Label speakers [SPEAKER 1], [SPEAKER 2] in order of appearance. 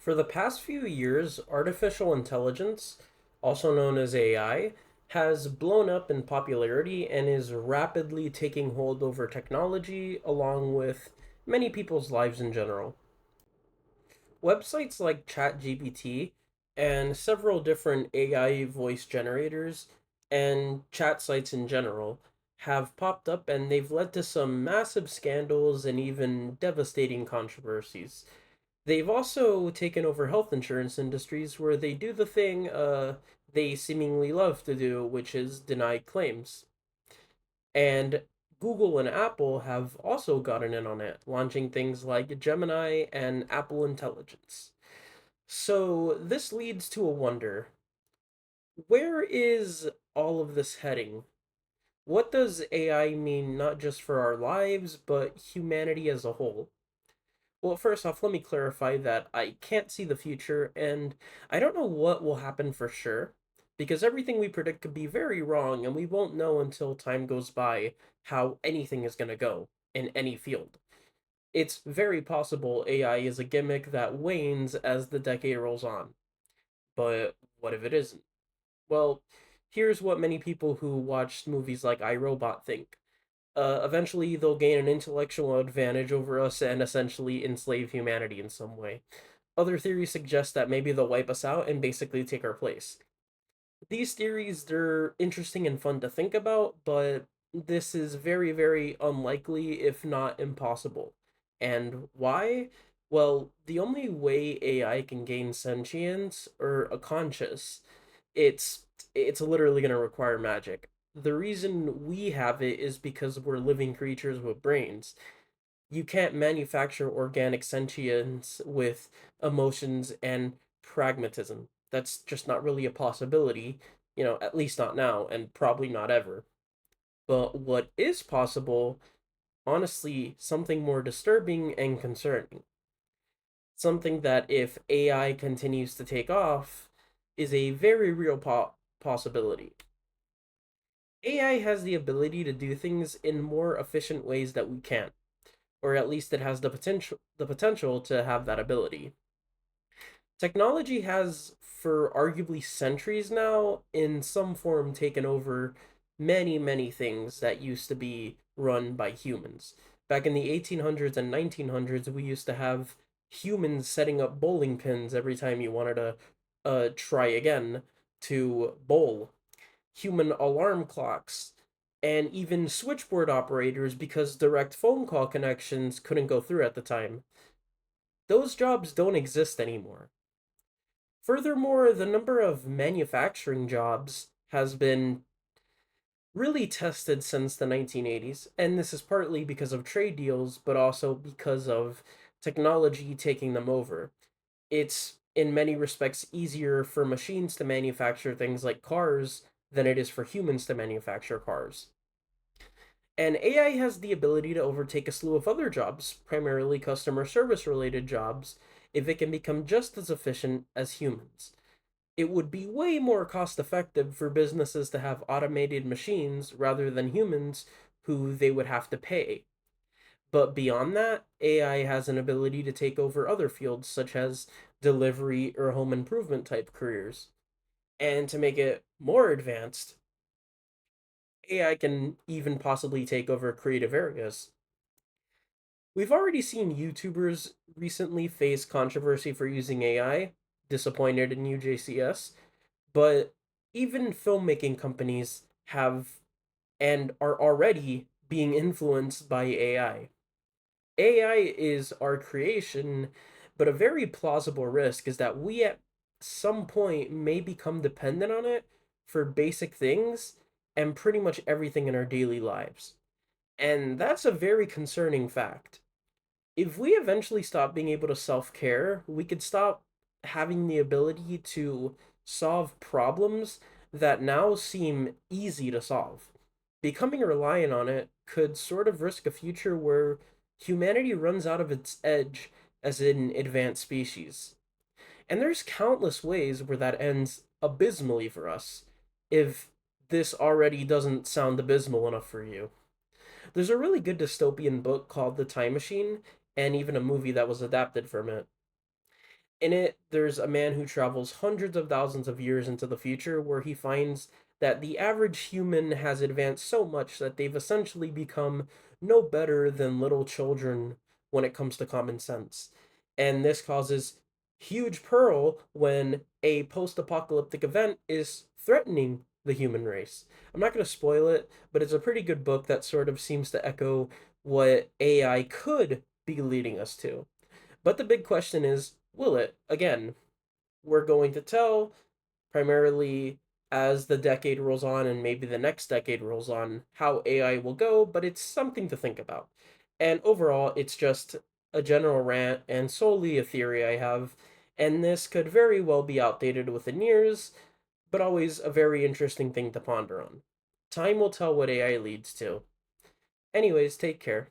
[SPEAKER 1] For the past few years, artificial intelligence, also known as AI, has blown up in popularity and is rapidly taking hold over technology along with many people's lives in general. Websites like ChatGPT and several different AI voice generators and chat sites in general have popped up and they've led to some massive scandals and even devastating controversies. They've also taken over health insurance industries where they do the thing they seemingly love to do, which is deny claims. And Google and Apple have also gotten in on it, launching things like Gemini and Apple Intelligence. So this leads to a wonder. Where is all of this heading? What does AI mean not just for our lives, but humanity as a whole? Well, first off, let me clarify that I can't see the future, and I don't know what will happen for sure, because everything we predict could be very wrong, and we won't know until time goes by how anything is going to go in any field. It's very possible AI is a gimmick that wanes as the decade rolls on. But what if it isn't? Well, here's what many people who watched movies like iRobot think. Eventually, they'll gain an intellectual advantage over us and essentially enslave humanity in some way. Other theories suggest that maybe they'll wipe us out and basically take our place. These theories, they're interesting and fun to think about, but this is very, very unlikely, if not impossible. And why? Well, the only way AI can gain sentience or a conscious, it's it's literally going to require magic. The reason we have it is because we're living creatures with brains. You can't manufacture organic sentience with emotions and pragmatism. That's just not really a possibility, at least not now, and probably not ever. But what is possible, honestly, something more disturbing and concerning. Something that, if AI continues to take off, is a very real possibility. AI has the ability to do things in more efficient ways that we can't, or at least it has the potential to have that ability. Technology has, for arguably centuries now, in some form taken over many, many things that used to be run by humans. Back in the 1800s and 1900s, we used to have humans setting up bowling pins every time you wanted to try again to bowl. Human alarm clocks, and even switchboard operators because direct phone call connections couldn't go through at the time. Those jobs don't exist anymore. Furthermore, the number of manufacturing jobs has been really tested since the 1980s, and this is partly because of trade deals, but also because of technology taking them over. It's in many respects easier for machines to manufacture things like cars than it is for humans to manufacture cars. And AI has the ability to overtake a slew of other jobs, primarily customer service related jobs, if it can become just as efficient as humans. It would be way more cost effective for businesses to have automated machines rather than humans who they would have to pay. But beyond that, AI has an ability to take over other fields such as delivery or home improvement type careers. And to make it more advanced, AI can even possibly take over creative areas. We've already seen YouTubers recently face controversy for using AI, disappointed in UJCS, but even filmmaking companies have and are already being influenced by AI. AI is our creation, but a very plausible risk is that we at some point may become dependent on it for basic things and pretty much everything in our daily lives. And that's a very concerning fact. If we eventually stop being able to self care, we could stop having the ability to solve problems that now seem easy to solve. Becoming reliant on it could sort of risk a future where humanity runs out of its edge as an advanced species. And there's countless ways where that ends abysmally for us, if this already doesn't sound abysmal enough for you. There's a really good dystopian book called The Time Machine, and even a movie that was adapted from it. In it, there's a man who travels hundreds of thousands of years into the future where he finds that the average human has advanced so much that they've essentially become no better than little children when it comes to common sense. And this causes huge peril when a post apocalyptic event is threatening the human race. I'm not going to spoil it, but it's a pretty good book that sort of seems to echo what AI could be leading us to. But the big question is, will it? Again, we're going to tell primarily as the decade rolls on and maybe the next decade rolls on how AI will go, but it's something to think about. And overall, it's just a general rant and solely a theory I have, and this could very well be outdated within years, but always a very interesting thing to ponder on. Time will tell what AI leads to. Anyways, take care.